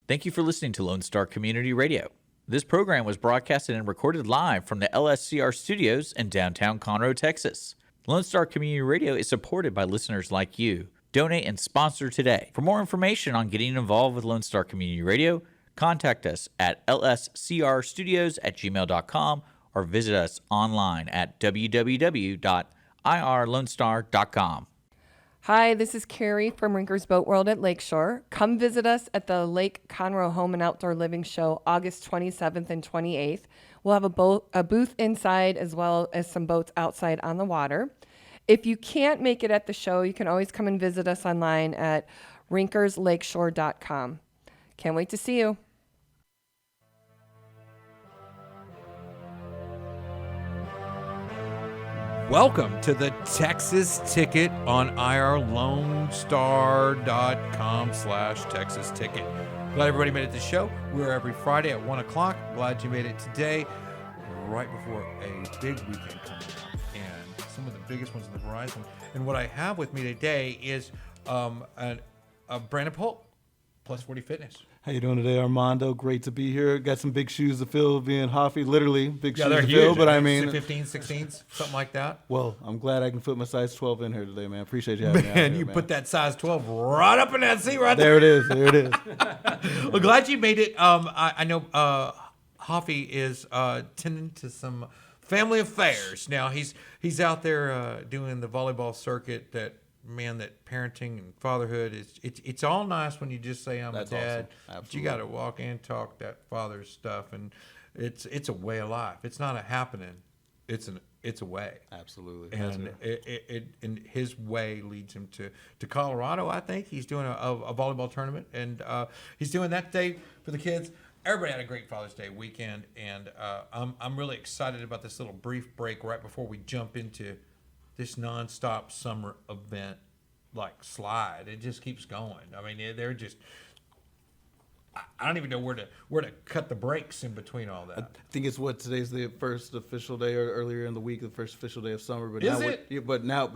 Thank you for listening to Lone Star Community Radio. This program was broadcasted and recorded live from the LSCR studios in downtown Conroe, Texas. Lone Star Community Radio is supported by listeners like you. Donate and sponsor today. For more information on getting involved with Lone Star Community Radio, contact us at lscrstudios@gmail.com or visit us online at www.irlonestar.com. Hi, this is Carrie from Rinker's Boat World at Lakeshore. Come visit us at the Lake Conroe Home and Outdoor Living Show August 27th and 28th. We'll have a booth inside as well as some boats outside on the water. If you can't make it at the show, you can always come and visit us online at rinkerslakeshore.com. Can't wait to see you. Welcome to the Texas Ticket on irlonestar.com/Texas Ticket. Glad everybody made it to the show. We're every Friday at 1 o'clock. Glad you made it today, right before a big weekend coming up, and some of the biggest ones on the horizon. And what I have with me today is Brandon Polk, Plus-Forty-Fitness. How you doing today, Armando? Great to be here. Got some big shoes to fill, being Hoffy, literally big shoes they're to huge. fill. But I mean, 15s, 16s, something like that. Well, I'm glad I can fit my size 12 in here today, man. Appreciate you having me out here, You man. put that size 12 right up in that seat right There it is. There it is. Well, glad you made it. I know Hoffy is tending to some family affairs now. He's out there doing the volleyball circuit. That parenting and fatherhood it's all nice when you just say I'm That's a dad. awesome. But you got to walk and talk that father's stuff, and it's a way of life. It's not a happening. It's a way. Absolutely. And and his way leads him to Colorado. I think he's doing a volleyball tournament, and he's doing that day for the kids. Everybody had a great Father's Day weekend, and I'm really excited about this little brief break right before we jump into this nonstop summer event like slide. It just keeps going. I mean, they're just. I don't even know where to cut the breaks in between all that. I think it's today's the first official day, or earlier in the week, the first official day of summer. But Is now it? Is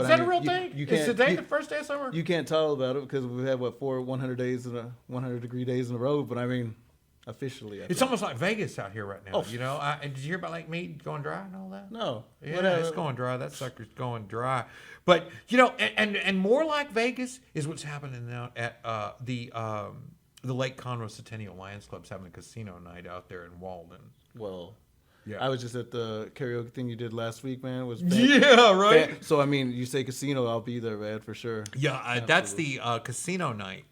that a real thing? Is today the first day of summer? You can't tell about it because we've had 100 days in 100-degree days in a row. But I mean, officially, It's almost like Vegas out here right now. Oh. You know, did you hear about Lake Mead going dry and all that? No. Yeah, it's going dry. That sucker's going dry. But you know, and more like Vegas is what's happening now at the Lake Conroe Centennial Lions Club's having a casino night out there in Walden. Well, yeah, I was just at the karaoke thing you did last week, man. It was yeah, right. So I mean, you say casino, I'll be there, man, for sure. Yeah, that's the casino night.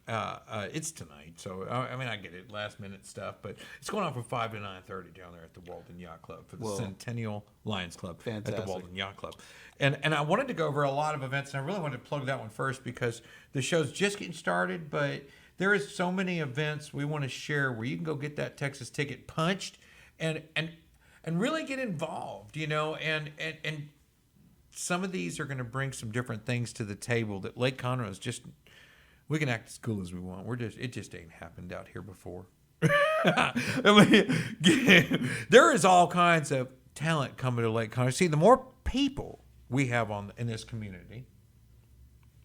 It's tonight, so I mean, I get it, last minute stuff, but it's going on from 5 to 9:30 down there at the Walden Yacht Club for the Centennial Lions Club at the Walden Yacht Club. And I wanted to go over a lot of events, and I really wanted to plug that one first because the show's just getting started, but there is so many events we want to share where you can go get that Texas ticket punched and really get involved, you know, and some of these are going to bring some different things to the table that Lake Conroe is just, we can act as cool as we want. It just ain't happened out here before. I mean, there is all kinds of talent coming to Lake Conroe. See, the more people we have in this community,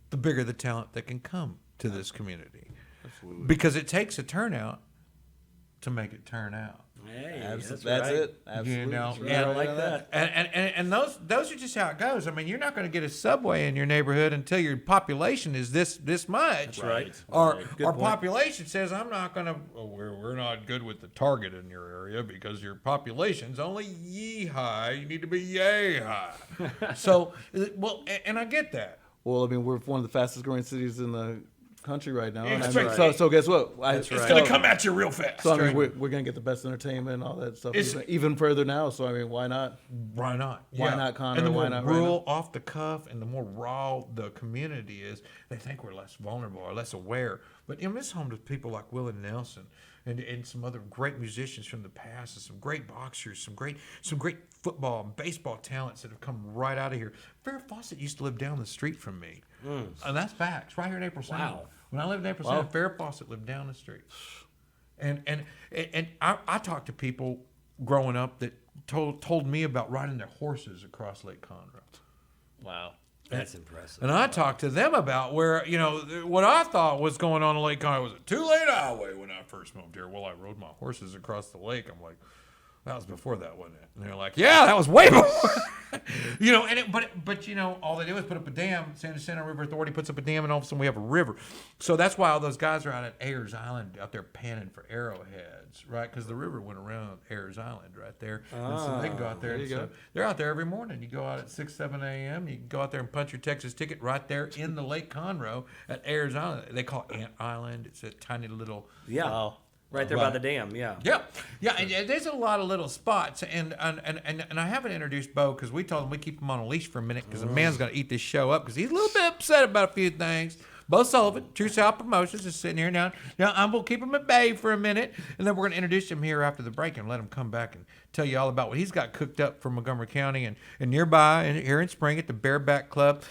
the bigger the talent that can come to this community. Absolutely. Because it takes a turnout to make it turn out. Hey, That's right. it. Absolutely. You know, Right, I like that. And those are just how it goes. I mean, you're not going to get a Subway in your neighborhood until your population is this much. That's right. Our Good point. population says, I'm not going to. We're not good with the target in your area because your population's only yee high. You need to be yay high. So, well, and I get that. Well, I mean, we're one of the fastest growing cities in the country right now. And That's I mean, right. So guess what? It's going to come at you real fast. So I mean, we're going to get the best entertainment and all that stuff even further now. So I mean, why not? Why not? Why not, Conroe? And the more Why not rural, right off the cuff, and the more raw the community is, they think we're less vulnerable or less aware. But you know, it's home to people like Willie Nelson and some other great musicians from the past, and some great boxers, some great football and baseball talents that have come right out of here. Farrah Fawcett used to live down the street from me, and that's facts. Right here in April Center. Wow. When I lived in April Center, Farrah Fawcett lived down the street. And I talked to people growing up that told me about riding their horses across Lake Conroe. Wow. That's impressive. And I talked to them about where, what I thought was going on in Lake Conroe was a 2-lane highway when I first moved here. Well, I rode my horses across the lake. I'm like, that was before that, wasn't it? And they're like, yeah, that was way before. But all they do is put up a dam. San Jacinto River Authority puts up a dam, and all of a sudden we have a river. So that's why all those guys are out at Ayers Island out there panning for arrowheads, right? Because the river went around Ayers Island right there. And so they can go out there. And so they're out there every morning. You go out at 6, 7 a.m. You can go out there and punch your Texas ticket right there in the Lake Conroe at Ayers Island. They call it Ant Island. It's a tiny little... Yeah. Wow. Right there by the dam, yeah. Yeah, and there's a lot of little spots, and I haven't introduced Beau because we told him we keep him on a leash for a minute because the man's going to eat this show up because he's a little bit upset about a few things. Beau Sullivan, TruSouth Promotions, is sitting here now. Now I'm going to keep him at bay for a minute, and then we're going to introduce him here after the break and let him come back and tell you all about what he's got cooked up for Montgomery County and nearby and here in Spring at the Bareback Club.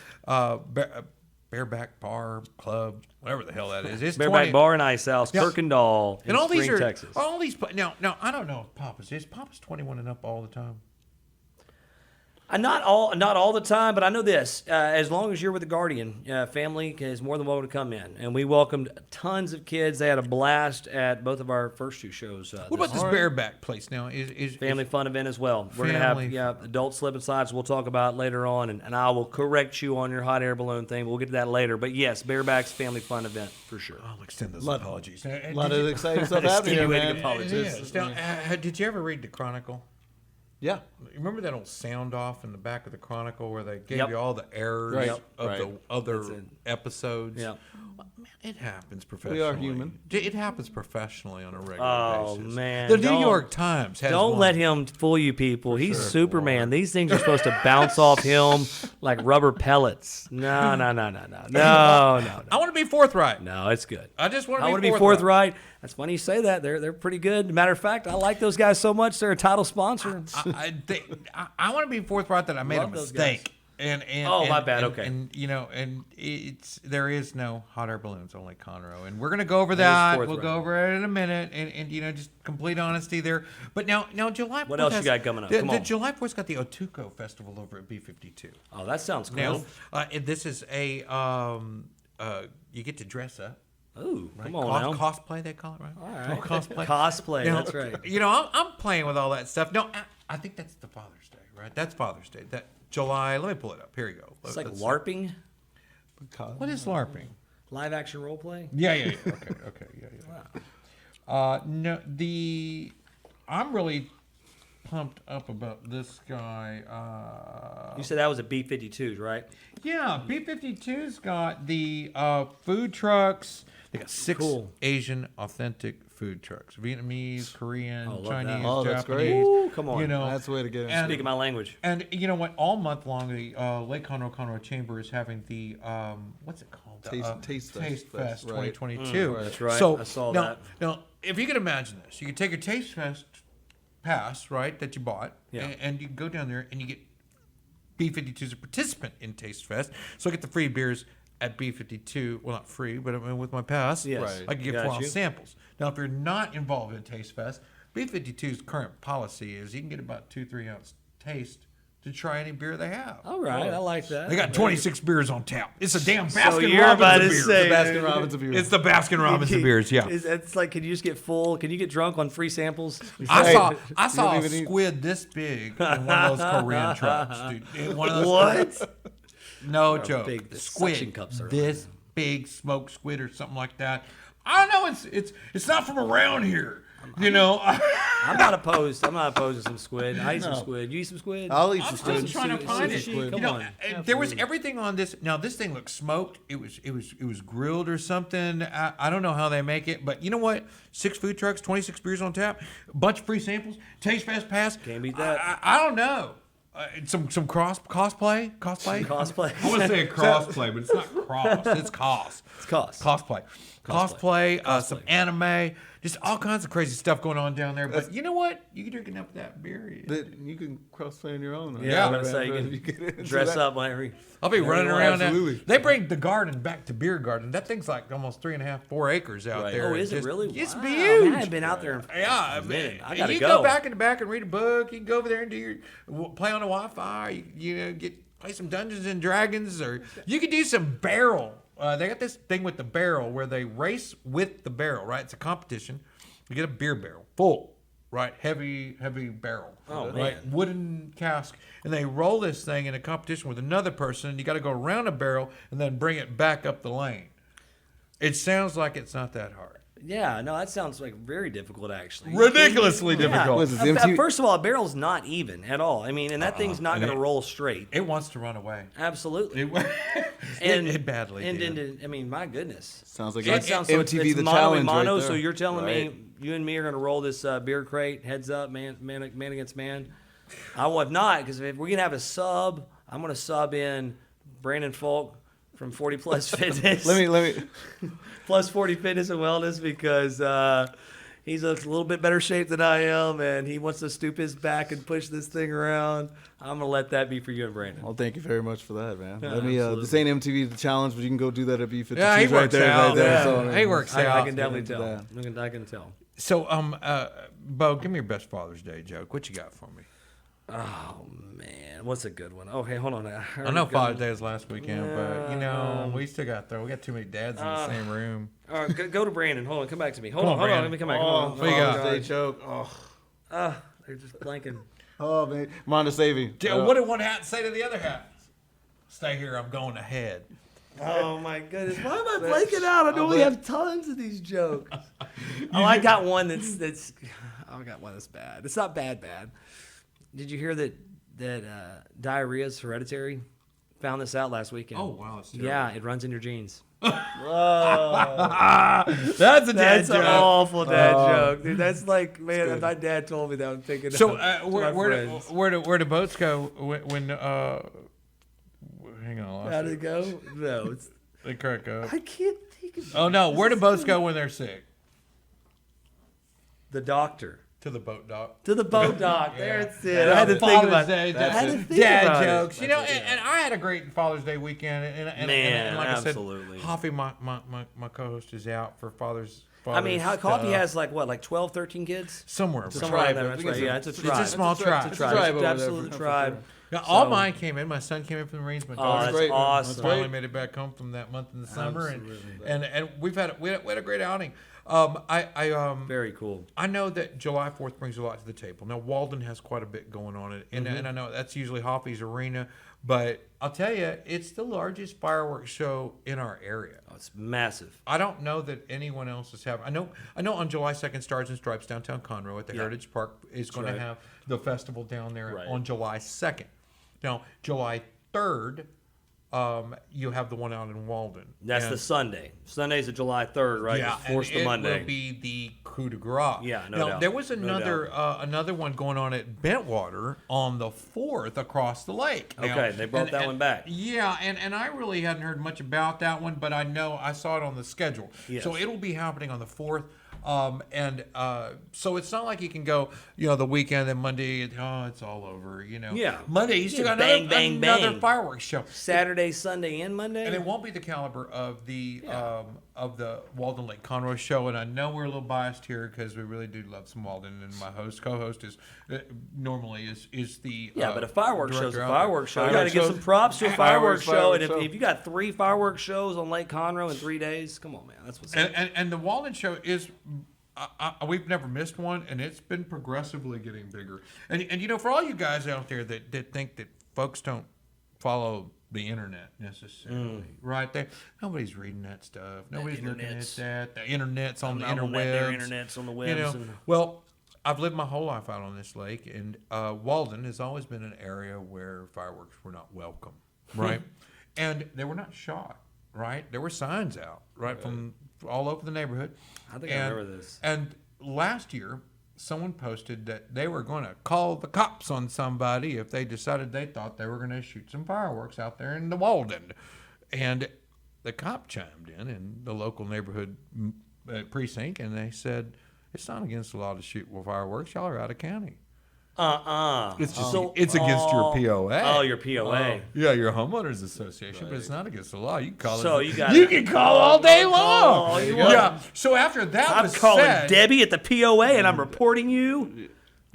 Bareback Bar Club, whatever the hell that is. It's Bareback Bar and Ice House, Kirkendall, and all these Spring, are Texas. all these. Now I don't know if Papa's is. Papa's 21 and up all the time. Not all the time, but I know this. As long as you're with the Guardian, family is more than welcome to come in. And we welcomed tons of kids. They had a blast at both of our first two shows. What about this Bareback place now? Is family fun event as well. We're going to have adult slip and slides we'll talk about later on. And I will correct you on your hot air balloon thing. We'll get to that later. But yes, Bareback's family fun event for sure. I'll extend those apologies. A lot of exciting stuff happening here, man. Did you ever read the Chronicle? Yeah. Remember that old sound off in the back of the Chronicle where they gave Yep. you all the errors Right. of Right. the other episodes? Yeah. Man, it happens professionally. We are human. It happens professionally on a regular Oh, basis. man. The New Don't- York Times has Don't one. let him fool you, people. He's Superman. These things are supposed to bounce off him like rubber pellets. No. I want to be forthright. No, it's good. I just want I to want to be forthright. That's funny you say that. They're pretty good. Matter of fact, I like those guys so much. They're a title sponsor. I want to be forthright that I made Love a those mistake. And my bad. Okay. And there is no hot air balloons, only Conroe, and we're gonna go over that. We'll go over it in a minute, and just complete honesty there. But now July 4th. What else you got coming up? Come on. July 4th's got the Otuco Festival over at B52. Oh, that sounds cool. Now, this is a you get to dress up. Ooh, Right? come on now. Cosplay, they call it, right? All right. Cosplay. Cosplay, Now, that's right. I'm playing with all that stuff. No, I think that's the Father's Day, right? That's Father's Day. That July. Let me pull it up. Here you go. It's like Let's- LARPing, What is LARPing? live action role play. Yeah. Okay. Yeah. No, I'm really pumped up about this guy. You said that was a B-52s, right? Yeah, B-52's got the food trucks. They got 6 Cool. Asian authentic food trucks: Vietnamese, Korean, love Chinese, that. Oh, that's great. Japanese. Ooh, come on. That's the way to get it. Speaking my language. And you know what? All month long, the Lake Conroe Chamber is having the what's it called? Taste Taste Fest, Fest right. 2022. That's right. So I saw now, that. Now, if you can imagine this, you could take your Taste Fest pass, right, that you bought, Yeah. and you go down there and you get B-52 as a participant in Taste Fest. So I get the free beers at B-52. Well, not free, but I mean, with my pass, Yes. Right. I can get Got 4 ounce you. samples. Now, if you're not involved in Taste Fest, B-52's current policy is you can get about 2-3 ounce taste to try any beer they have. All right, I like that. They got 26 beers on tap. It's a damn So Baskin you're about Robbins to of beers. say- Baskin Robbins of beer. It's the Baskin Robbins of beers, yeah. It's like, can you just get full? Can you get drunk on free samples? I saw You a don't even eat- squid this big in one of those Korean trucks, dude. In one of those What? No joke. big the suction Squid. cups are This big smoked squid or something like that. I don't know. It's not from around here. You know. I'm not opposed to some squid. I eat some squid. You eat some squid? I'll eat I'm some still squid. trying to find it. Squid. Come You know, on. there was everything on this. Now this thing looked smoked. It was grilled or something. I don't know how they make it, but you know what? 6 food trucks, 26 beers on tap, a bunch of free samples, Taste Fest pass. Can't beat that. I don't know. Some cosplay. Cosplay. I want to say cosplay, but it's not cross. It's cos. It's cost. Cosplay. Some anime. Just all kinds of crazy stuff going on down there. But you know what? You can drink enough of that beer. You can crossplay on your own. Yeah, I'm Yeah. gonna say you can dress up whenever. I'll be running want, around. absolutely. They bring the garden back to beer garden. That thing's like almost 3.5-4 acres out there. Oh, is it Just- really? It's Wow, huge. man, I haven't been out there. Yeah, minute. I man. gotta You go. go back in the back and read a book. You can go over there and do your play on the Wi-Fi. You know, get play some Dungeons and Dragons, or you could do some barrel. They got this thing with the barrel where they race with the barrel, right? It's a competition. You get a beer barrel full, right? Heavy barrel, right? Man. Wooden cask, and they roll this thing in a competition with another person, and you got to go around a barrel and then bring it back up the lane. It sounds like it's not that hard. Yeah, no, that sounds like very difficult, actually. Ridiculously difficult. Was this MTV? First of all, a barrel's not even at all. I mean, and that thing's not and going to it- roll straight. It wants to run away. Absolutely. It badly and, did. and I mean, my goodness. Sounds like That sounds so MTV it's the mono challenge and mono. right there. So you're telling Right. me you and me are going to roll this beer crate heads up, man against man. I will not, because if we're going to have a sub, I'm going to sub in Brandon Polk from 40 Plus Fitness. Let me. Plus-Forty-Fitness and Wellness, because he's a little bit better shape than I am, and he wants to stoop his back and push this thing around. I'm gonna let that be for you and Brandon. Well, thank you very much for that, man. Yeah, Let me. This ain't MTV the challenge, but you can go do that at B52 Yeah, he right works there, out. right there. Yeah. So, I mean, He works out. I can definitely into tell. that. I can tell. So, Beau, give me your best Father's Day joke. What you got for me? Oh man, what's a good one? Okay, hold on. I know Father's Day was last weekend, but we still got we got too many dads in the same room. All right, go to Brandon. Hold on, come back to me. Hold Come on, on, hold on. Brandon. Let me come back. Oh, Hold on. What you got? Father's Day joke. They're just blanking. Oh man, Mondo Saving. What did one hat say to the other hat? Stay here. I'm going ahead. Oh my goodness! Why am I blanking out? I normally have tons of these jokes. I got one that's. I got one that's bad. It's not bad. Did you hear that diarrhea is hereditary? Found this out last weekend. Oh wow, that's terrible. Yeah, it runs in your genes. That's a dad That's joke. an awful dad joke, dude. That's like, man, my dad told me that. I'm thinking. So of where my friends. do boats go when hang on, How did it go? No, it's. they crack up. I can't think of. Oh no, where do boats go when they're sick? The doctor. To the boat dock. To the boat dock. There it's it. Yeah, I had to think Father's about Day, I had to think dad about it. jokes. You know, and I had a great Father's Day weekend. And Man, like absolutely. I said, Hoffy, my co-host, is out for Father's I mean, how Coffee stuff. has like 12, 13 kids? somewhere. Somewhere tribe. in there, I that's think right. it's Yeah, a- it's a it's a tribe. small tribe. It's It's a a tribe. tribe It's over an there, absolute for tribe. Now, all So- mine came in. My son came in from the Marines. My Oh, daughter that's great, man. awesome. That's finally great. made it back home from that month in the summer, Absolutely. and we had a great outing. Very cool. I know that July 4th brings a lot to the table. Now, Walden has quite a bit going on it, and I know that's usually Hoffy's arena, but I'll tell you, it's the largest fireworks show in our area. Oh, it's massive. I don't know that anyone else is having. I know on July 2nd, Stars and Stripes downtown Conroe at the Heritage Park is going right. to have the festival down there Right. on July 2nd. Now, July 3rd, you have the one out in Walden. That's And- the Sunday. Sunday's the July 3rd, right? yeah, Just force and the it Monday. will be the coup de grace. Yeah, no now, doubt. there was No another one going on at Bentwater on the 4th across the lake. Now, Okay, they brought that one back. Yeah, and I really hadn't heard much about that one, but I know I saw it on the schedule. Yes. So it'll be happening on the 4th. So it's not like you can go, the weekend and Monday, it's all over, Yeah. Monday, you still Yeah, got bang, bang, another bang. fireworks show. Saturday, Sunday, and Monday. And it won't be the caliber of the Walden Lake Conroe show. And I know we're a little biased here because we really do love some Walden. And my co-host is normally is the but a fireworks show's a director out fireworks show. You got to Fireworks give show. some props to a fireworks show. And fireworks show. if you got 3 fireworks shows on Lake Conroe in 3 days, come on, man. That's what's up. And the Walden show is. We've never missed one, and it's been progressively getting bigger. And for all you guys out there that think that folks don't follow the internet necessarily, right? Nobody's reading that stuff. Nobody's looking at internet's- that. The internet's on the I'm on that there interwebs. internet's on the webs. and- Well, I've lived my whole life out on this lake, and Walden has always been an area where fireworks were not welcome, right? And they were not shot, right? There were signs out, right, from all over the neighborhood. I think I remember this. And last year, someone posted that they were going to call the cops on somebody if they decided they thought they were going to shoot some fireworks out there in the Walden. And the cop chimed in the local neighborhood precinct, and they said, it's not against the law to shoot fireworks. Y'all are out of county. It's just it's against your POA. Oh, your POA. Yeah, your homeowners association, but it's not against the law. You can call So it. you can call all day long. all you want. Yeah. So after that I'm was calling said, Debbie at the POA and I'm reporting you.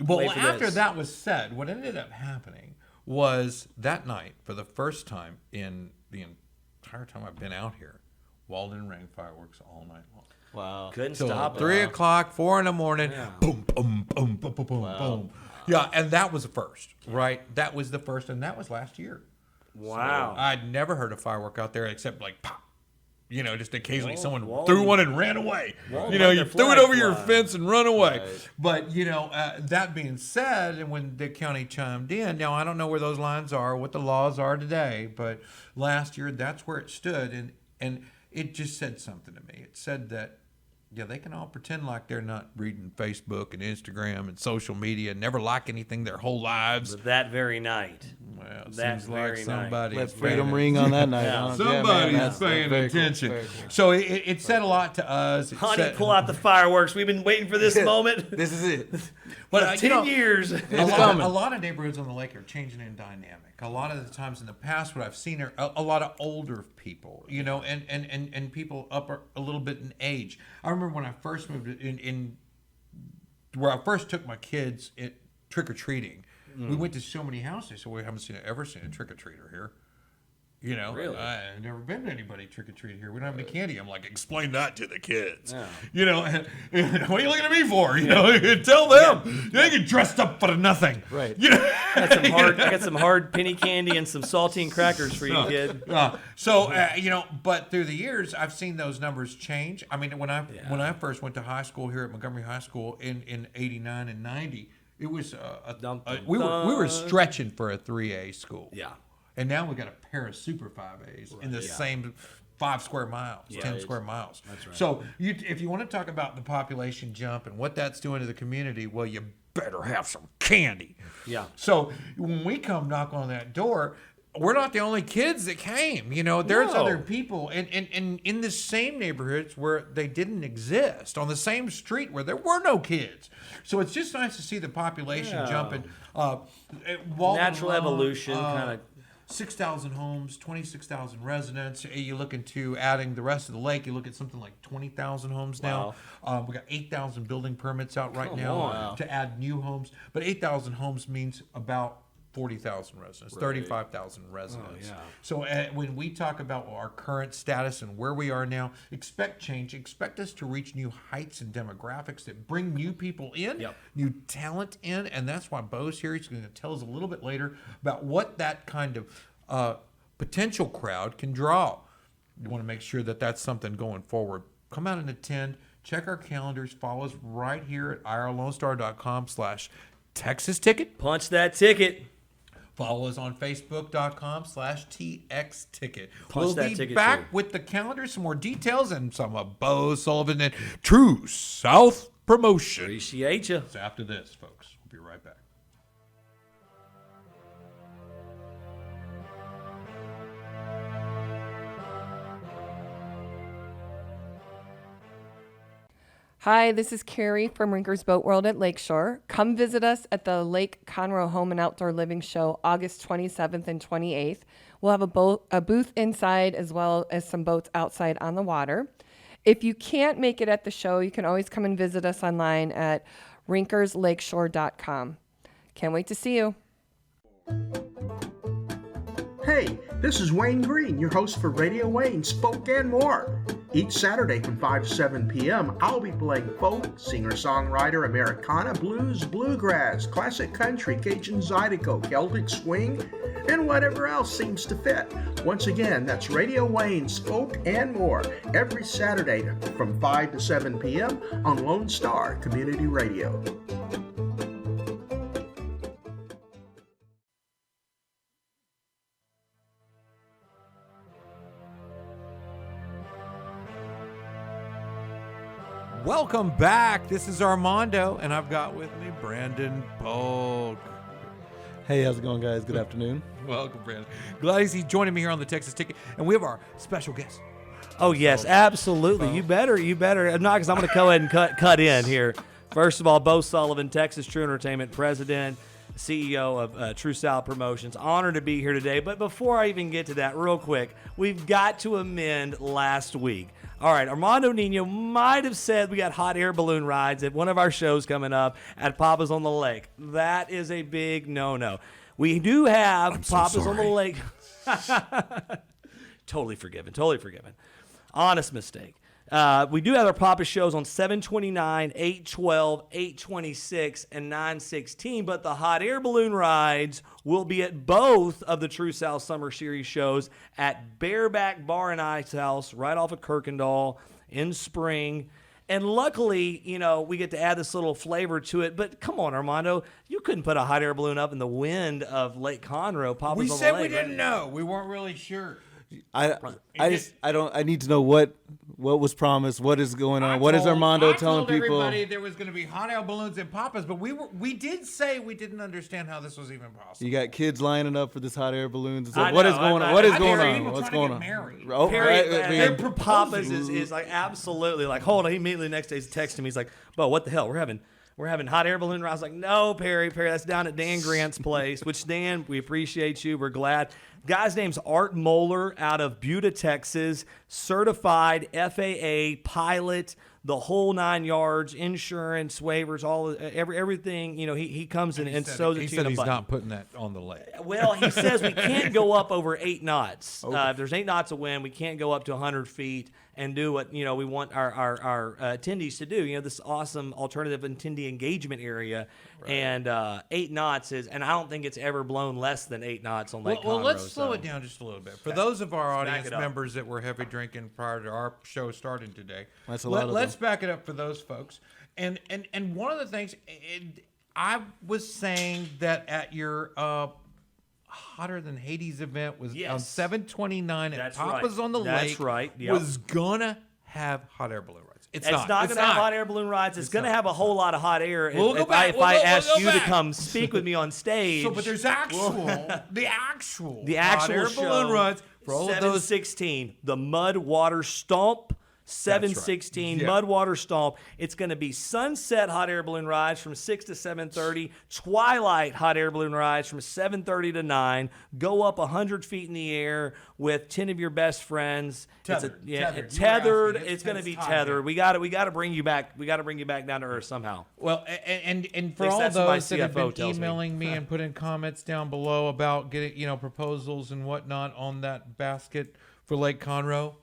well, Wait for after this. that was said, what ended up happening was that night for the first time in the entire time I've been out here. Walden rang fireworks all night long. Wow. Couldn't Till stop it. 3 o'clock, 4 in the morning, Yeah. boom, boom, boom, boom, boom, boom, boom. Yeah, and that was the first, right? That was the first, and that was last year. Wow. So I'd never heard a firework out there except like pop. You know, just occasionally someone Walden- threw one and ran away. Walden You know, let you their threw it flag over your fly. fence and run away. Right. But, you know, that being said, and when the county chimed in, now I don't know where those lines are, what the laws are today, but last year that's where it stood. And it just said something to me. It said that, yeah, they can all pretend like they're not reading Facebook and Instagram and social media and never like anything their whole lives. But that very night. Well, it That seems like very night. somebody Let is freedom paying ring on that night. Yeah. Huh? Yeah, Somebody's man, that's paying very cool, attention. very cool. So it said a lot to us. It Honey, said- pull out the fireworks. We've been waiting for this moment. This is it. But, For you 10 know, years. a lot of neighborhoods on the lake are changing in dynamic. A lot of the times in the past, what I've seen are a lot of older people, you know, and people up a little bit in age. I remember when I first moved in where I first took my kids trick or treating. We went to so many houses, so we haven't ever seen a trick or treater here. You know, Really? I've never been to anybody trick or treat here. We don't have any candy. I'm like, explain that to the kids. Yeah. You know, what are you looking at me for? You know, tell them. They get dressed up for nothing. Right. You know? I got some hard penny candy and some saltine crackers for you, kid. You know, but through the years, I've seen those numbers change. I mean, when I first went to high school here at Montgomery High School in '89 and '90, it was we were stretching for a 3A school. Yeah. And now we got a pair of super 5As in the same 5 square miles, 10 square miles. That's right. So if you want to talk about the population jump and what that's doing to the community, well, you better have some candy. Yeah. So when we come knock on that door, we're not the only kids that came. You know, there's No. other people and in the same neighborhoods where they didn't exist, on the same street where there were no kids. So it's just nice to see the population jumping. Walden Natural alone, evolution kind of. 6,000 homes, 26,000 residents. You look into adding the rest of the lake, you look at something like 20,000 homes now. We got 8,000 building permits out right now on. to add new homes. But 8,000 homes means about 40,000 residents, 35,000 residents. yeah. So when we talk about our current status and where we are now, expect change. Expect us to reach new heights and demographics that bring new people in, new talent in. And that's why Beau's here. He's going to tell us a little bit later about what that kind of potential crowd can draw. You want to make sure that that's something going forward. Come out and attend. Check our calendars. Follow us right here at irlonestar.com/Texas Ticket. Punch that ticket. Follow us on Facebook.com/TXTicket. Punch We'll that be ticket, back too. with the calendar, some more details, and some of Beau, Sullivan, and TruSouth promotion. Appreciate you. It's after this, folks. We'll be right back. Hi, this is Carrie from Rinker's Boat World at Lakeshore. Come visit us at the Lake Conroe Home and Outdoor Living Show August 27th and 28th. We'll have a booth inside as well as some boats outside on the water. If you can't make it at the show, you can always come and visit us online at rinkerslakeshore.com. Can't wait to see you. Hey, this is Wayne Green, your host for Radio Wayne, Spoke and More. Each Saturday from 5 to 7 p.m., I'll be playing folk, singer-songwriter, Americana, blues, bluegrass, classic country, Cajun Zydeco, Celtic swing, and whatever else seems to fit. Once again, that's Radio Wayne, Spoke and More, every Saturday from 5 to 7 p.m. on Lone Star Community Radio. Welcome back. This is Armando, and I've got with me Brandon Polk. Hey, how's it going, guys? Good afternoon. Welcome, Brandon. Glad he's joining me here on the Texas Ticket, and we have our special guest. Oh yes, absolutely. You better. Not because I'm going to go ahead and cut in here. First of all, Beau Sullivan, Texas Tru Entertainment President, CEO of TruSouth Promotions. Honored to be here today. But before I even get to that, real quick, we've got to amend last week. All right, Armando Nino might have said we got hot air balloon rides at one of our shows coming up at Papa's on the Lake. That is a big no-no. We do have Papa's on the Lake. Totally forgiven. Honest mistake. We do have our Papa shows on 7/29, 8/12, 8/26, and 9/16, but the hot air balloon rides will be at both of the TruSouth Summer Series shows at Bareback Bar and Ice House right off of Kirkendall in spring. And luckily, we get to add this little flavor to it. But come on, Armando, you couldn't put a hot air balloon up in the wind of Lake Conroe. Papa's We on the said lake, we didn't right? know. We weren't really sure. I need to know what was promised, what is going on, what is Armando telling people? Everybody there was going to be hot air balloons and Papa's, but we did say we didn't understand how this was even possible. You got kids lining up for this hot air balloons. So I what know, is going I on? What is know. going Perry, on? people What's trying going to get on? married. Oh, Perry, right, I mean, their Papa's is like absolutely like, hold on. He immediately the next day texting me. He's like, Beau, what the hell? We're having hot air balloon rides. I was like, no, Perry, that's down at Dan Grant's place, which, Dan, we appreciate you. We're glad. Guy's name's Art Moeller out of Buda, Texas, certified FAA pilot, the whole 9 yards, insurance, waivers, everything. He comes in and sews it to you. He said in a he's button. not putting that on the lake. Well, he says we can't go up over 8 knots. If there's 8 knots of wind, we can't go up to 100 feet and do what we want our attendees to do. This awesome alternative attendee engagement area, and 8 knots is, and I don't think it's ever blown less than 8 knots on Lake Conroe. Well, let's slow it down just a little bit. For those of our back audience it up. members that were heavy drinking prior to our show starting today, That's a lot of let's back it up for those folks. And one of the things I was saying that at your Hotter Than Hades event was Yes. on 7/29 at That's Papa's right. on the That's lake. right. Yep. Was gonna have hot air balloon rides. It's It's not going to have hot air balloon rides. It's going to not. have a whole lot of hot air. We'll go if back. I We'll ask go you to back. come speak with me on stage. So, but there's the actual hot air show, balloon rides for all of those. 7/16, the Mud Water Stomp. 7/16 Yeah. Mud Water Stomp. It's going to be sunset hot air balloon rides from 6 to 7:30. Twilight hot air balloon rides from 7:30 to 9. Go up 100 feet in the air with 10 of your best friends. Tethered. Tethered. Tethered. You were asking. It's going to be It's tethered. We got to bring you back. We got to bring you back down to earth somehow. Well, and for least all that's what my those that have CFO been tells me. emailing me and putting comments down below about getting proposals and whatnot on that basket for Lake Conroe,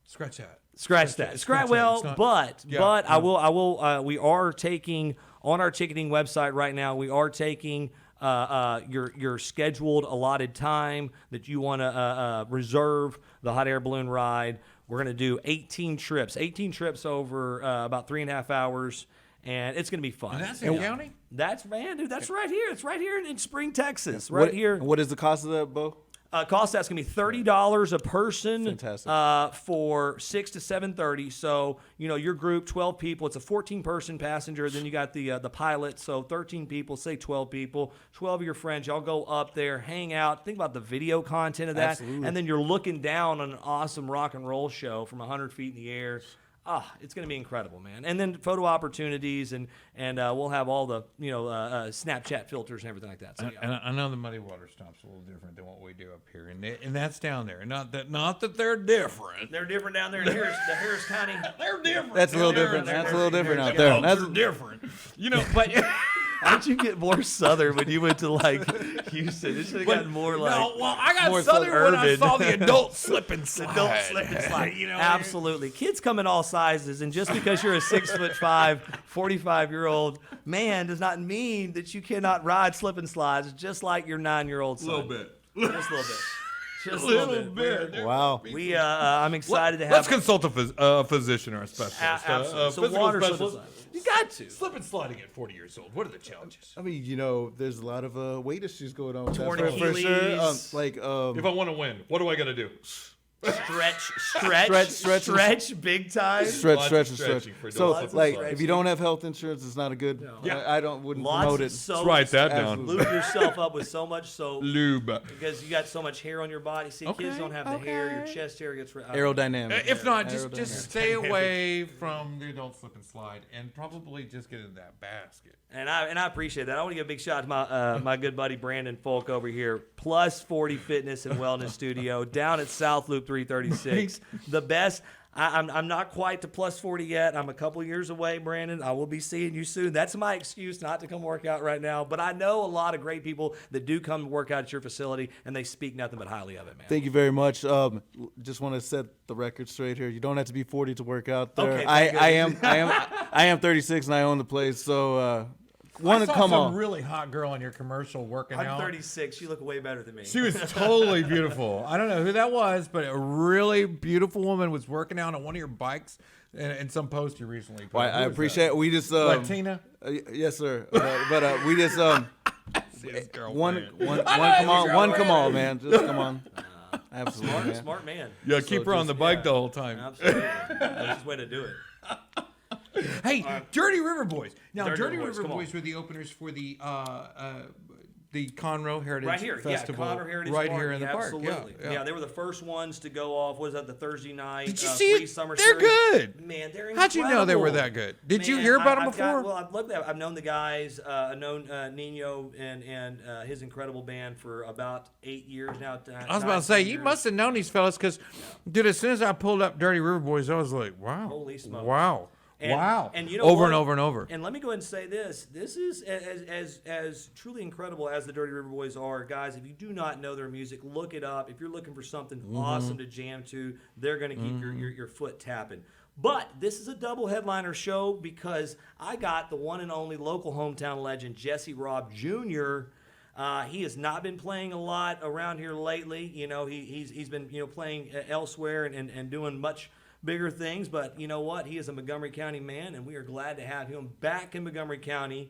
scratch that. Scratch that. Scratch that. Well, It's not- but Yeah. I will. We are taking on our ticketing website right now. We are taking your scheduled allotted time that you want to reserve the hot air balloon ride. We're going to do 18 trips over about 3.5 hours, and it's going to be fun. And that's in county? That's dude. That's right here. It's right here in Spring, Texas. What- Right here. What is the cost of that, Beau? Cost that's gonna be $30 a person. Fantastic. For 6 to 7:30. So your group 12 people. It's a 14-person passenger. Then you got the pilot. So 13 people. Say 12 people. 12 of your friends. Y'all go up there, hang out. Think about the video content of that, Absolutely. and then you're looking down on an awesome rock and roll show from 100 feet in the air. It's going to be incredible, man. And then photo opportunities, and we'll have all the Snapchat filters and everything like that. So, yeah. And I know the Muddy Water Stomp's a little different than what we do up here, and that's down there. Not that they're different. They're different down there in Harris County. They're different. That's a little different. That's a little different out there. That's different. But How'd you get more southern when you went to Houston? It should have gotten more I got more southern when I urban. saw the adult slip and slide. Adult slip and slide. Absolutely. Kids come in all sizes, and just because you're a 6'5", 45-year-old man does not mean that you cannot ride slip and slides just like your 9-year-old son. A little bit. Just a little bit. Just A little bit. wow. We, I'm excited to have. Let's consult a physician or a specialist. Absolutely. So physical water slip and specialist. slide. You got to. Slip and sliding at 40 years old. What are the challenges? I mean, there's a lot of weight issues going on with that Torn for sure. Achilles. If I want to win, what do I got to do? Stretch big time. stretch. Lots of stretching for So, adults. if you don't have health insurance, it's not a good. Yeah. I wouldn't Lots promote of it. soap. Write that down. Absolutely. Lube yourself up with so much soap Lube. because you got so much hair on your body. See, kids don't have the hair. Your chest hair gets Aerodynamic. If not, just Aerodynamic. stay away from the adult slip and slide, and probably just get in that basket. And I appreciate that. I want to give a big shout out to my good buddy Brandon Polk over here, Plus-Forty Fitness and Wellness Studio down at South Loop 4336. The best. I'm not quite to +40 yet. I'm a couple years away, Brandon. I will be seeing you soon. That's my excuse not to come work out right now. But I know a lot of great people that do come work out at your facility, and they speak nothing but highly of it, man. Thank you very much. Just want to set the record straight here. You don't have to be 40 to work out there. Okay, I am 36 and I own the place, so want to come some on. really hot girl in your commercial working I'm out. 36. You look way better than me. She was totally beautiful. I don't know who that was, but a really beautiful woman was working out on one of your bikes in some post you recently put. I appreciate it. We just Latina. Yes, sir. But we just one come on, man. Just come on. Absolutely, man. Smart man. Yeah, keep her on the bike the whole time. Absolutely. That's the way to do it. Hey, Dirty River Boys. Now, Dirty Boys, River come on. Boys were the openers for the Conroe Heritage Right here, Festival. yeah, Conroe Heritage right Park, here in the park. absolutely. Yeah. They were the first ones to go off. Was that the Thursday night? Did you see free it? Summer They're series? good. Man, they're incredible. How'd you know they were that good? Did you hear about them before? I've looked at. I've known the guys. I've known Nino and his incredible band for about 8 years now. I was about to say, you must have known these fellas because, dude, as soon as I pulled up Dirty River Boys, I was like, wow. Holy smokes. Wow. Wow. And you know over what? and over and over. And let me go ahead and say this. This is as truly incredible as the Dirty River Boys are. Guys, if you do not know their music, look it up. If you're looking for something awesome to jam to, they're going to keep your foot tapping. But this is a double headliner show because I got the one and only local hometown legend, Jesse Robb Jr. He has not been playing a lot around here lately. You know, he's been playing elsewhere and doing much bigger things, but you know what? He is a Montgomery County man, and we are glad to have him back in Montgomery County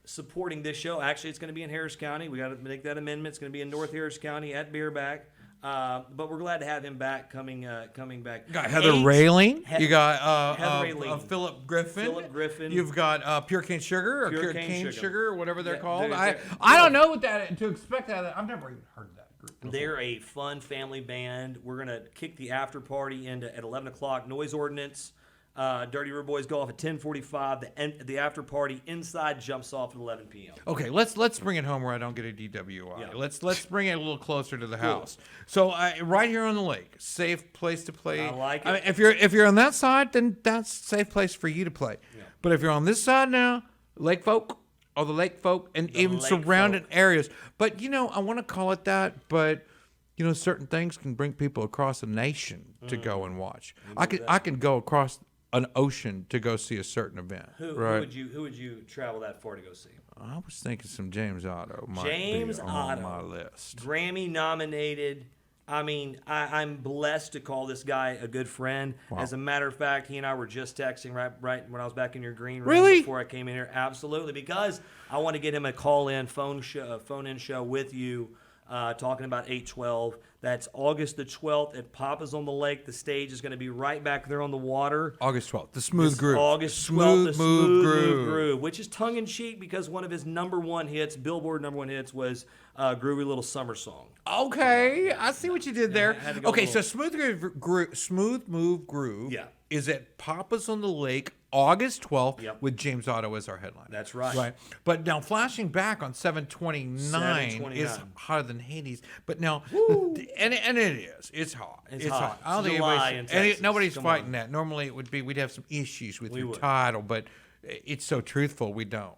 supporting this show. Actually, it's going to be in Harris County. We got to make that amendment. It's going to be in North Harris County at Beerback. But we're glad to have him back, coming back. You got Heather Railing. You Heather got Railing. Philip Griffin. Philip Griffin. You've got Pure Cane Sugar or Pure Cane Cane Sugar or whatever they're Yeah, called. they're- I don't know what that to expect out of that. I've never even heard of that group before. They're a fun family band. We're going to kick the after party into at 11 o'clock. Noise ordinance. Dirty River Boys go off at 10:45. The after party inside jumps off at 11 p.m. Okay, let's bring it home where I don't get a DWI. Yeah. Let's bring it a little closer to the house. So right here on the lake, safe place to play. I like it. mean, if you're on that side, then that's a safe place for you to play. Yeah. But if you're on this side now, lake folk or the lake folk and even lake surrounding folk. areas. But I want to call it that. But certain things can bring people across a nation to go and watch. I can go across an ocean to go see a certain event. Who would you travel that far to go see? I was thinking some James Otto might James be on Otto. my list. Grammy nominated. I mean, I'm blessed to call this guy a good friend. Wow. As a matter of fact, he and I were just texting right when I was back in your green room Really? before I came in here. Absolutely, because I want to get him a call-in phone show with you, talking about 812. That's August the 12th at Papa's on the Lake. The stage is going to be right back there on the water. August 12th, the Smooth Groove. August 12th, the Smooth Groove. Groove, which is tongue-in-cheek because one of his number one hits, Billboard number one hits, was Groovy Little Summer Song. Okay, I see what you did there. I had to go Okay, a so little- Smooth Move Groove Yeah. is at Papa's on the Lake, August 12th, Yep. with James Otto as our headline. That's right. Right. But now flashing back on 7/29 is 7/29. hotter than Hades. But now, and it is. It's hot. It's hot. I don't It's think July anybody's, in Texas. nobody's Come fighting on. that. Normally, we'd have some issues with We your would. title, but it's so truthful, we don't.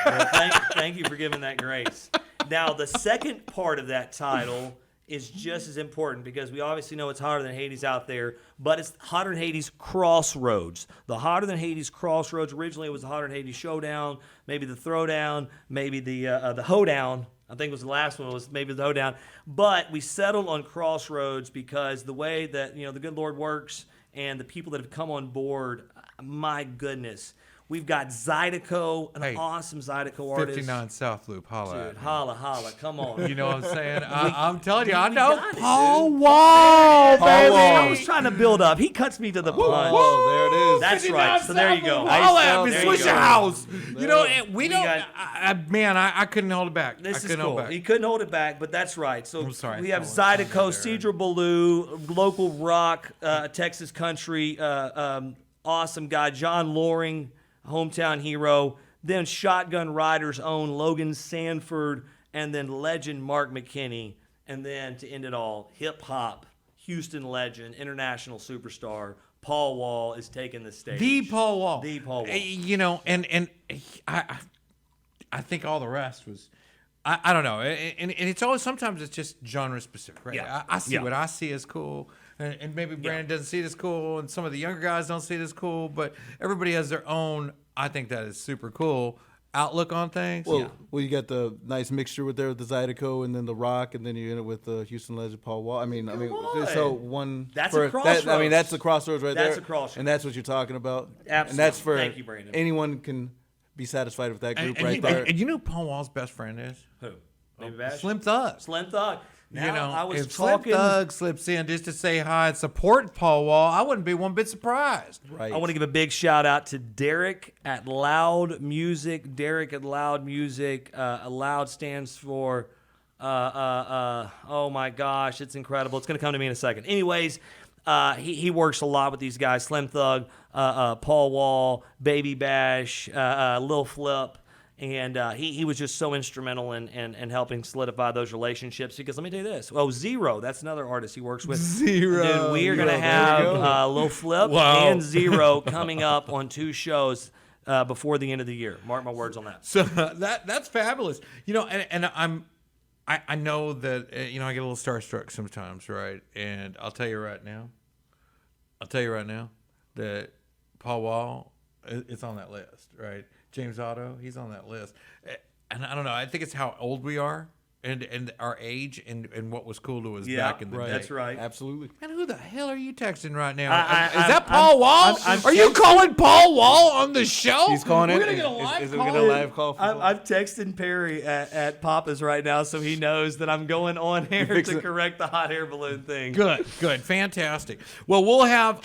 Well, thank you for giving that grace. Now, the second part of that title is just as important because we obviously know it's hotter than Hades out there, but it's hotter than Hades Crossroads. The hotter than Hades Crossroads, originally it was the hotter than Hades Showdown, maybe the Throwdown, maybe the Hoedown. I think it was the last one, was maybe the Hoedown. But we settled on Crossroads because the way that the good Lord works and the people that have come on board, my goodness. We've got Zydeco, an awesome Zydeco artist. 59 South Loop, holla at Dude, me. holla, come on. You know what I'm saying? I'm telling you, I we know. got it, Paul dude. Wall, baby. I was trying to build up. He cuts me to the punch. Oh, there it is. That's right. So there you go. Holla at me, There you Swisher go. House. You know, and we don't. got- I couldn't hold it back. This I is couldn't cool. hold it He back. couldn't hold it back, but that's right. So I'm sorry. we have I thought it was Zydeco, Cedro Ballou, local rock, Texas country, awesome guy, John Loring, hometown hero. Then Shotgun Riders' own Logan Sanford, and then legend Mark McKinney. And then to end it all, hip hop, Houston legend, international superstar, Paul Wall is taking the stage. The Paul Wall. The Paul Wall. You know, and I think all the rest was, I don't know. And it's always, sometimes it's just genre specific, right? Yeah. I see Yeah. what I see as cool. And maybe Brandon doesn't see it as cool, and some of the younger guys don't see it as cool, but everybody has their own, I think that is super cool, outlook on things. Well, you got the nice mixture with there with the Zydeco and then the rock, and then you end it with the Houston legend Paul Wall. I mean, on. so one. That's a crossroads. That's the crossroads right there. That's a crossroads. and that's what you're talking about. Absolutely. And that's for Thank you, Brandon. anyone can be satisfied with that group and right you, there. and you know who Paul Wall's best friend is? Who? Maybe Bash? Slim Thug. Slim Thug. Now, You know, I was if talking. Slim Thug slips in just to say hi and support Paul Wall, I wouldn't be one bit surprised. Right. I want to give a big shout out to Derek at Loud Music. Derek at Loud Music. Loud stands for, oh my gosh, it's incredible. It's going to come to me in a second. Anyways, he works a lot with these guys: Slim Thug, Paul Wall, Baby Bash, Lil Flip. And he was just so instrumental in helping solidify those relationships. Because let me tell you this. Oh, Zero. That's another artist he works with. Zero. Dude, we are going to Zero, there you have Lil Flip Wow. and Zero coming up on 2 shows before the end of the year. Mark my words on that. So that's fabulous. You know, and I know that you know, I get a little starstruck sometimes, right? And I'll tell you right now that Paul Wall is on that list, right? James Otto, he's on that list. And I don't know, I think it's how old we are and our age and what was cool to us back in the day. That's right. Absolutely. And who the hell are you texting right now? I- Is I'm- that Paul Wall? I'm are you calling Paul Wall on the show? He's calling We're it. gonna get a live Is it call. gonna live call? For I'm texting Perry at Papa's right now, so he knows that I'm going on air fix to it. correct the hot air balloon thing. Good, fantastic. Well, we'll have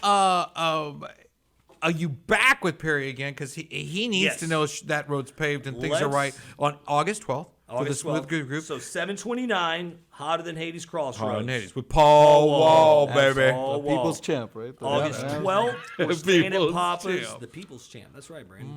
you back with Perry again because he needs Yes. to know that road's paved and things are Let's- right on August 12th for the August Smooth 12th. Good Group. So 729, Hotter Than Hades Crossroads. With Paul Wall, Wall. baby. Paul the Wall. people's champ, right? August Yeah. 12th, we're staying at People's Papa's. champ. The People's Champ. That's right, Brandon.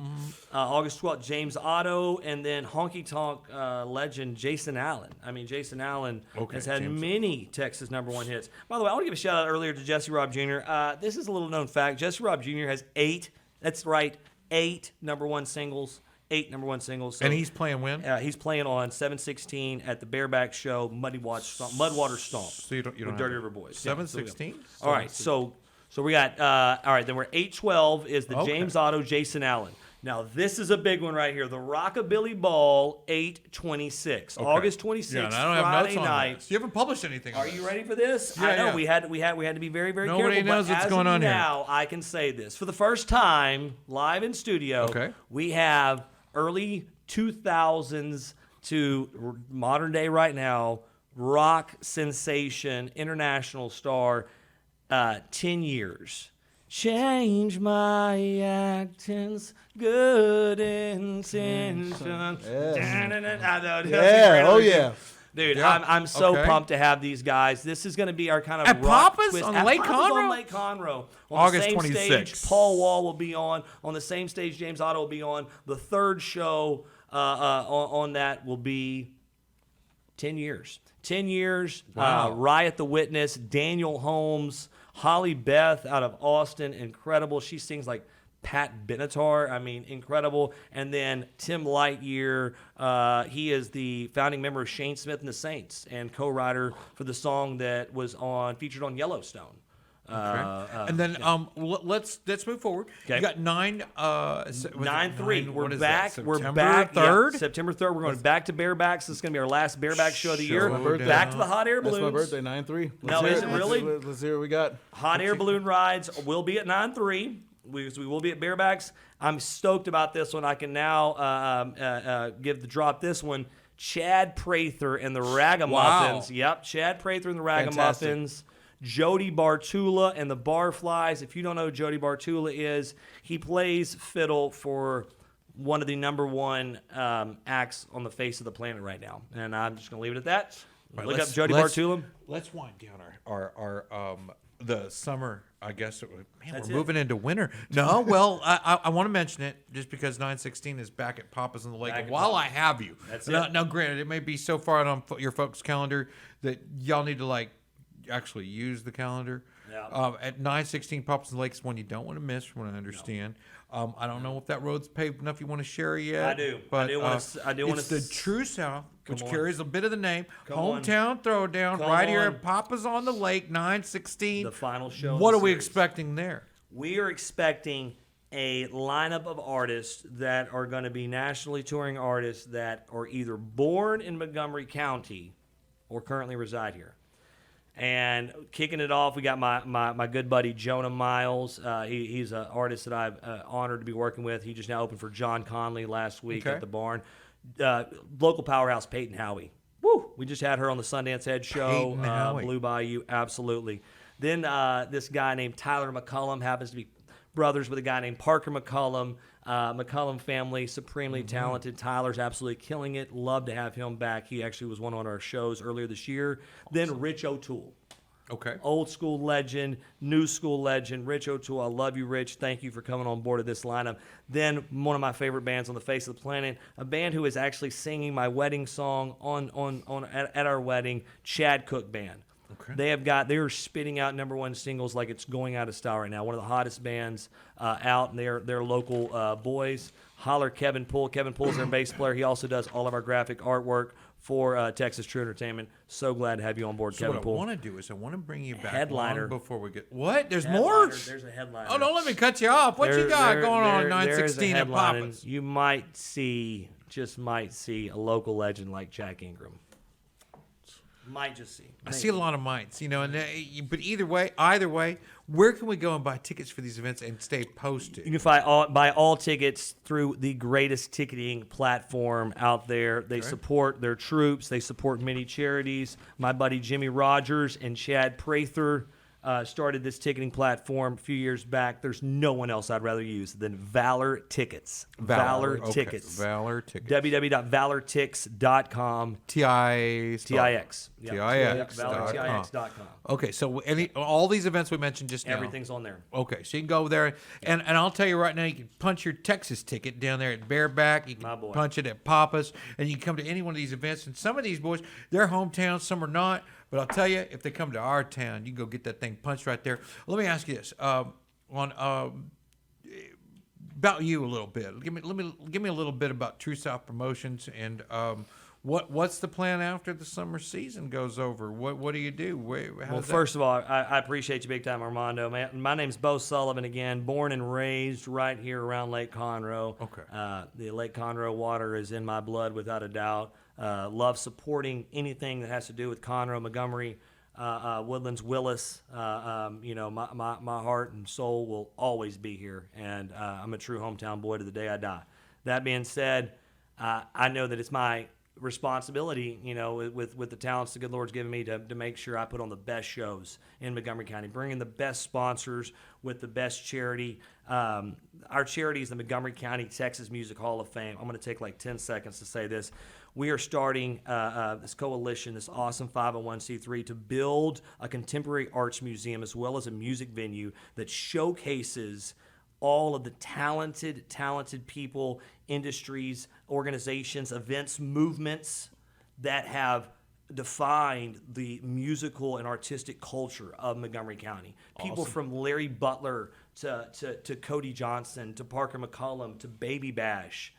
August 12th, James Otto, and then honky tonk legend Jason Allen. I mean, Jason Allen has had James. many Texas #1 hits. By the way, I want to give a shout out earlier to Jesse Robb Jr. This is a little known fact. Jesse Robb Jr. has 8. That's right, 8 #1 singles. 8 #1 singles. So, And he's playing when? he's playing on 7/16 at the Bareback Show, Mudwater Stomp. So you don't with have Dirty it. River Boys. 7/16? All right, so we got all right. Then we're 8/12 is the Okay. James Otto, Jason Allen. Now this is a big one right here. The Rockabilly Ball 8/26, August 26th, Yeah, and I don't have Friday notes on night. that. You haven't published anything on Are this. you ready for this? Yeah, I know yeah. we had to be very Nobody careful. knows but what's as going of on here. now, I can say this for the first time live in studio. Okay. We have early 2000s to modern day right now rock sensation, international star, 10 years. Change my actions, good intentions. I know. that's Yeah. great. Oh yeah. Dude, Yeah, I'm so okay. pumped to have these guys. This is going to be our kind of At rock Papa's twist. on At Lake Papa's Conroe? on Lake Conroe. On August the same 26th. stage, Paul Wall will be on the same stage. James Otto will be on. The third show on that will be 10 years. 10 years. Wow. Riot the Witness, Daniel Holmes, Holly Beth out of Austin, incredible. She sings like Pat Benatar, I mean, incredible. And then Tim Lightyear, he is the founding member of Shane Smith and the Saints and co-writer for the song that was featured on Yellowstone. And then let's move forward. Okay. You got 9 9/3. We're what is back. that, We're September back. 3rd? Yeah, September 3rd. We're going back to Barebacks. This is going to be our last Bareback show of the year. my birthday. Back to the hot air That's balloons. my birthday, 9/3. No, is it really? Let's hear what we got. Hot air balloon rides will be at 9/3. We will be at Barebacks. I'm stoked about this one. I can now drop this one. Chad Prather and the Ragamuffins. Wow. Yep, Chad Prather and the Ragamuffins. Jody Bartula and the Barflies. If you don't know who Jody Bartula is, he plays fiddle for one of the #1 acts on the face of the planet right now. And I'm just going to leave it at that. Right, Look let's- up Jody let's- Bartula. Let's wind down our the summer. I guess man, That's we're it. moving into winter. No, well, I want to mention it just because 9/16 is back at Papa's in the Lake. Back And at while I Papa's. have you, That's now, it. now, granted, it may be so far out on your folks' calendar that y'all need to like actually use the calendar. Yeah. At 916 Poppleton Lake is one you don't want to miss, from what I understand. I don't know if that road's paved enough you want to share yet. I do. But I do want to. it's the TruSouth, which on. carries a bit of the name. Come on. Hometown Throwdown, Come right here on. at Papa's on the Lake, 916. The final show. What of are the we series. expecting there? We are expecting a lineup of artists that are going to be nationally touring artists that are either born in Montgomery County or currently reside here. And kicking it off, we got my good buddy Jonah Miles. He's an artist that I've honored to be working with. He just now opened for John Conley last week at the barn. Local powerhouse Peyton Howie. Woo! We just had her on the Sundance Head show. Peyton Howie. Blue Bayou, absolutely. Then this guy named Tyler McCullum happens to be brothers with a guy named Parker McCullum. McCullum family, supremely talented. Tyler's absolutely killing it. Love to have him back. He actually was one on our shows earlier this year. Then Rich O'Toole. Okay. Old school legend, new school legend, Rich O'Toole. I love you, Rich. Thank you for coming on board of this lineup. Then one of my favorite bands on the face of the planet, a band who is actually singing my wedding song at our wedding, Chad Cook Band. Okay. They are spitting out #1 singles like it's going out of style right now. One of the hottest bands out, and they're local boys. Holler Kevin Poole. Kevin Poole's their bass player. He also does all of our graphic artwork for Texas Tru Entertainment. So glad to have you on board, So Kevin what Poole. I want to do is I want to bring you back Headliner. long before we get... What? There's Headliner, more? There's a headliner. Oh, don't let me cut you off. What you got going on at there is a 916 at headline, Papa's? and you just might see a local legend like Jack Ingram. Might just see. I see a lot of mites, but either way, where can we go and buy tickets for these events and stay posted? You can buy all tickets through the greatest ticketing platform out there. They support their troops. They support many charities. My buddy Jimmy Rogers and Chad Prather started this ticketing platform a few years back. There's no one else I'd rather use than Valor Tickets. Valor okay. Tickets. Valor Tickets. www.valortix.com. TIX. TIX. Yep. TIX.com. ValorTIX.com. Okay, so all these events we mentioned just now. Everything's on there. Okay, so you can go there, and I'll tell you right now, you can punch your Texas ticket down there at Bareback. You My can boy. punch it at Papa's, and you can come to any one of these events. And some of these boys, they're hometowns, some are not. But I'll tell you, if they come to our town, you can go get that thing punched right there. Let me ask you this: about you a little bit. Give me a little bit about TruSouth Promotions and what's the plan after the summer season goes over? What do you do? Well, first of all, I appreciate you big time, Armando. Man, my name's Beau Sullivan again, born and raised right here around Lake Conroe. Okay. The Lake Conroe water is in my blood without a doubt. Love supporting anything that has to do with Conroe, Montgomery, Woodlands, Willis. My heart and soul will always be here, and I'm a true hometown boy to the day I die. That being said, I know that it's my responsibility, with the talents the good Lord's given me to make sure I put on the best shows in Montgomery County, bringing the best sponsors with the best charity. Our charity is the Montgomery County Texas Music Hall of Fame. I'm going to take like 10 seconds to say this. We are starting this coalition, this awesome 501c3, to build a contemporary arts museum as well as a music venue that showcases all of the talented people, industries, organizations, events, movements that have defined the musical and artistic culture of Montgomery County. People from Larry Butler to Cody Johnson to Parker McCullum to Baby Bash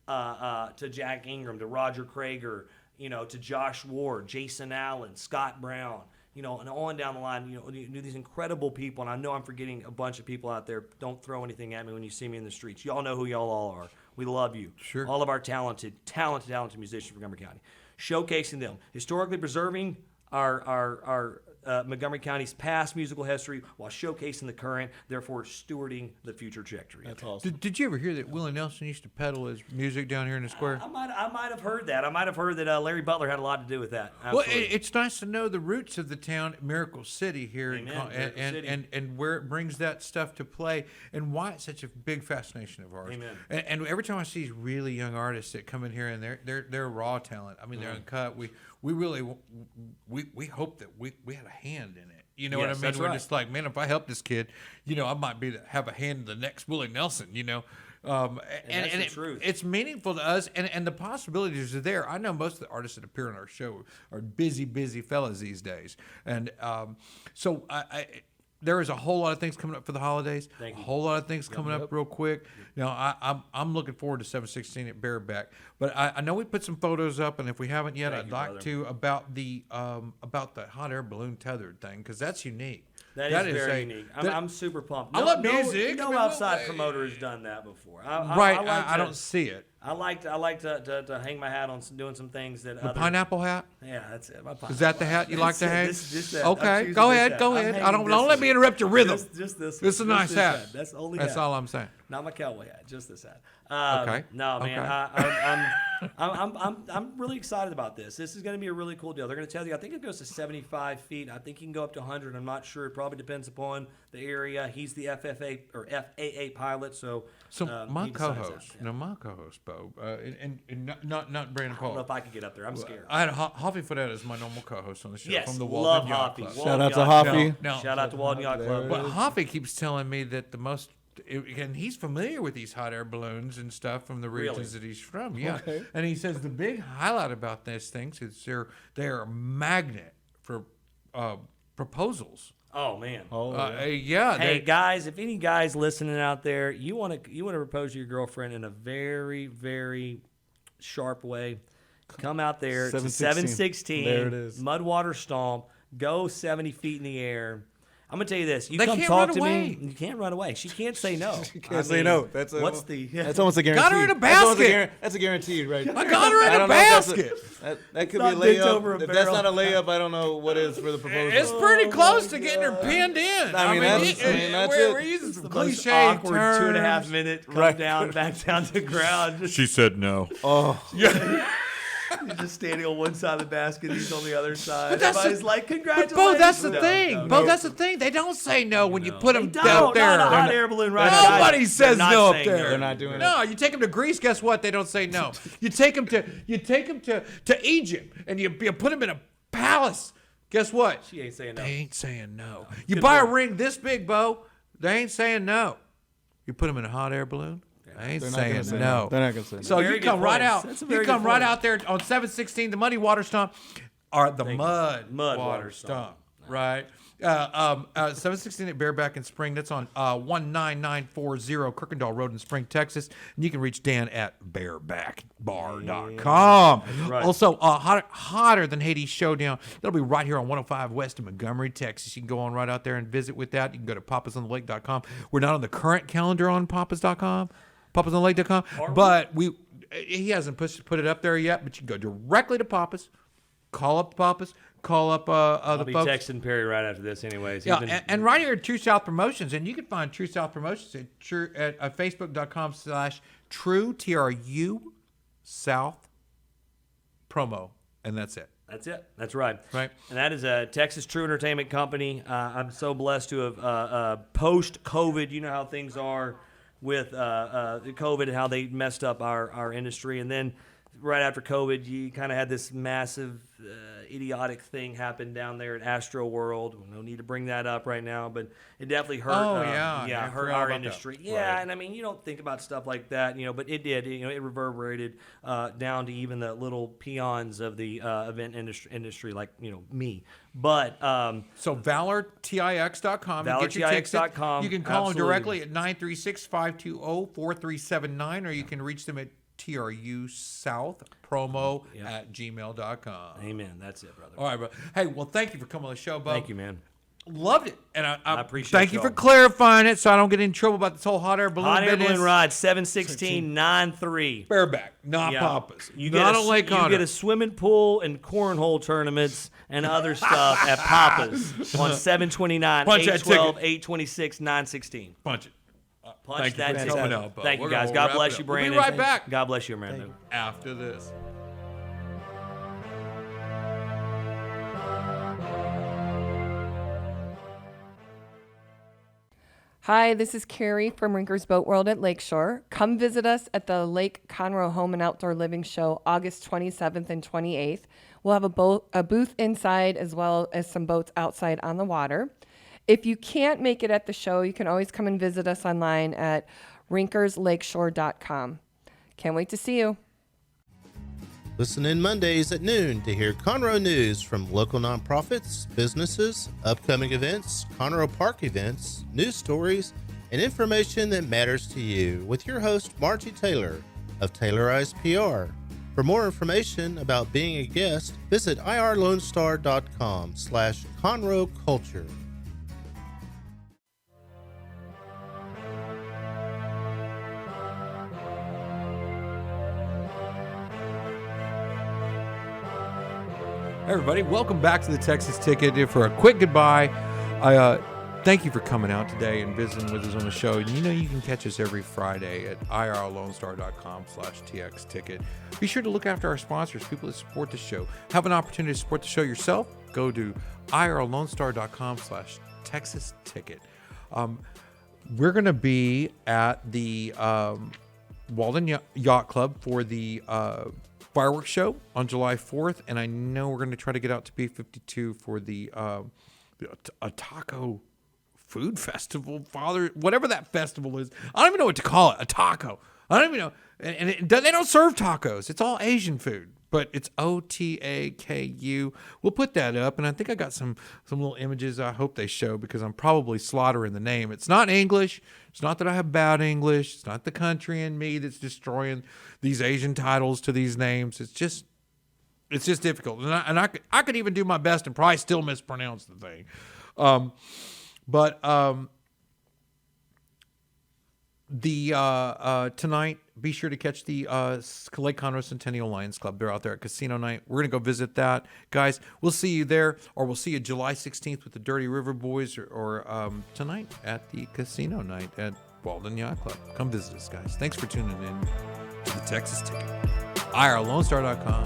to Jack Ingram to Roger Krager, to Josh Ward, Jason Allen, Scott Brown. And on down the line, these incredible people, and I know I'm forgetting a bunch of people out there. Don't throw anything at me when you see me in the streets. Y'all know who y'all all are. We love you. Sure. All of our talented musicians from Montgomery County. Showcasing them. Historically preserving our Montgomery County's past musical history while showcasing the current, therefore stewarding the future trajectory. That's awesome. Did you ever hear that Willie Nelson used to peddle his music down here in the square? I might have heard that. I might have heard that Larry Butler had a lot to do with that. Absolutely. Well, it's nice to know the roots of the town, Miracle City here, Amen. Miracle City. And where it brings that stuff to play, and why it's such a big fascination of ours. Amen. And every time I see these really young artists that come in here and they're raw talent. I mean, they're uncut. We really hope that we had a hand in it. You know what I mean? That's We're right. just like, man, if I help this kid, I might have a hand in the next Willie Nelson. And that's the truth. it's meaningful to us, and the possibilities are there. I know most of the artists that appear on our show are busy fellas these days, and so there is a whole lot of things coming up for the holidays. Thank you. A whole lot of things coming up real quick. Now, I'm looking forward to 716 at Bareback, but I know we put some photos up, and if we haven't yet, Thank I'd you, like brother. to about the hot air balloon tethered thing, because that's unique. That is very unique. I'm super pumped. I love music. No I mean, outside what- promoter has done that before. I don't see it. I like to hang my hat on doing some things that The other, pineapple hat. Yeah, that's it. Is that the hat you like to hang? Just that. I'm Okay, choosing go this ahead, hat. go I'm ahead. hanging Don't this let me interrupt your rhythm. Just this. This is a nice hat. That's the only That's hat. all I'm saying. Not my cowboy hat, just this hat. Okay. No, man, Okay. I'm really excited about this. This is going to be a really cool deal. They're going to tell you. I think it goes to 75 feet. I think you can go up to 100. I'm not sure. It probably depends upon the area. He's the FFA or FAA pilot, so My he decides that. co-host, my co-host, Beau, and not Brandon I don't know Polk. if I could get up there. I'm scared. I had Hoffy Footet as my normal co-host on the show Yes, from the love Walden Yacht Hoffy. Club. Shout out to Yacht Hoffy. Club. No. Shout out to Walden Yacht Club. But Hoffy keeps telling me that the most, and he's familiar with these hot air balloons and stuff from the regions that he's from. Yeah, Okay. and he says the big highlight about these things is they're a magnet for proposals. Oh man. Yeah. Hey guys, if any guys listening out there, you want to propose to your girlfriend in a very, very sharp way, come out there to 716. There it is. Mudwater Stomp. Go 70 feet in the air. I'm gonna tell you this. You They come can't talk run to away. me. You can't run away. She can't say no. She can't say no. That's what's the? That's almost a guarantee. Got her in a That's almost basket. That's a guarantee, right? I got her I in a don't know if that's basket. that could Not be a dipped over a layup. If that's barrel. not a layup, I don't know what is for the proposal. It's pretty close to getting her pinned in. I mean, that's we're it. using some Most cliche awkward terms. 2.5 minute come Right. down, back down to the ground. She said no. Oh, He's just standing on one side of the basket. He's on the other side. But that's Everybody's the- like, congratulations. Bo, that's the No, thing. no, Bo, no. that's the thing. They don't say no when you put them They out don't. there. Not a hot They're air balloon right Nobody says They're not no up saying there. they're not doing it. No, you take them to Greece. Guess what? They don't say no. You take them to Egypt, and you put them in a palace. Guess what? She ain't saying no. They ain't saying no. You Good buy a point. ring this big, Bo. They ain't saying no. You put them in a hot air balloon. They ain't They're not gonna saying say no. no. They're not gonna say no. So Very you good come right points. out. That's a You very come good right point. out there on 716, the Muddy Water Stomp, or the Mud Water Water Stomp. Stomp, right? 716 at Bareback in Spring. That's on 19940 Kirkendall Road in Spring, Texas. And you can reach Dan at barebackbar.com. right. Also, hotter than Hades Showdown. That'll be right here on 105 West in Montgomery, Texas. You can go on right out there and visit with that. You can go to papasonthelake.com. We're not on the current calendar on papas.com, papasonthelake.com, but he hasn't put it up there yet. But you can go directly to Papas, call up Papas, call up I'll the be folks. texting Perry right after this, anyways. Yeah, and right here at True South Promotions, and you can find True South Promotions at facebook.com/true TRU South promo, and that's it. That's it. That's right. Right. And that is a Texas Tru Entertainment Company. I'm so blessed to have post-COVID. You know how things are with COVID and how they messed up our industry, and then right after COVID, you kind of had this massive idiotic thing happen down there at Astro World. No need to bring that up right now, but it definitely hurt. Oh, yeah. Yeah, I hurt forgot our about industry. that. Yeah, Right. and I mean, you don't think about stuff like that, but it did. It reverberated down to even the little peons of the event industry, like me. But So ValorTix.com. You get your tickets. ValorTix.com, You can call them absolutely. directly at 936-520-4379, or you can reach them at TRU South promo at gmail.com. amen. That's it, brother. All right, bro. Hey, well, thank you for coming on the show, Bo. Thank you, man. Loved it. And I appreciate Thank you for y'all. clarifying it so I don't get in trouble about this whole hot air balloon Hot air business. balloon ride 716-93. Bareback, not Yeah. Papas. You not get on Lake you Conroe. get a swimming pool and cornhole tournaments and other stuff at Papa's on 729, Punch that 812, ticket. 826, 916. Punch it. Punch Thank you that for ticket. coming out, Bo. Thank We're you, guys. gonna God wrap bless it you, up. We'll be Brandon. right back. God bless you, Armando. After this. Hi, this is Carrie from Rinker's Boat World at Lakeshore. Come visit us at the Lake Conroe Home and Outdoor Living Show August 27th and 28th. We'll have a booth inside as well as some boats outside on the water. If you can't make it at the show, you can always come and visit us online at rinkerslakeshore.com. Can't wait to see you. Listen in Mondays at noon to hear Conroe news from local nonprofits, businesses, upcoming events, Conroe Park events, news stories, and information that matters to you with your host, Margie Taylor of Taylorized PR. For more information about being a guest, visit irlonestar.com/Conroe Culture. Hey everybody, welcome back to the Texas Ticket. For a quick goodbye, thank you for coming out today and visiting with us on the show. And you know you can catch us every Friday at irlonestar.com/TXTicket. Be sure to look after our sponsors, people that support the show. Have an opportunity to support the show yourself? Go to irlonestar.com/TexasTicket. We're going to be at the Walden Yacht Club for the fireworks show on July 4th, and I know we're going to try to get out to B52 for the a taco food festival, whatever that festival is. I don't even know what to call it. A taco. I don't even know. And they don't serve tacos. It's all Asian food, but it's OTAKU. We'll put that up, and I think I got some little images I hope they show because I'm probably slaughtering the name. It's not English. It's not that I have bad English. It's not the country in me that's destroying these Asian titles to these names. It's just difficult, and I could even do my best and probably still mispronounce the thing. Tonight, be sure to catch the Lake Conroe Centennial Lions Club. They're out there at Casino Night. We're going to go visit that. Guys, we'll see you there, or we'll see you July 16th with the Dirty River Boys, or tonight at the Casino Night at Walden Yacht Club. Come visit us, guys. Thanks for tuning in to the Texas Ticket. irlonestar.com.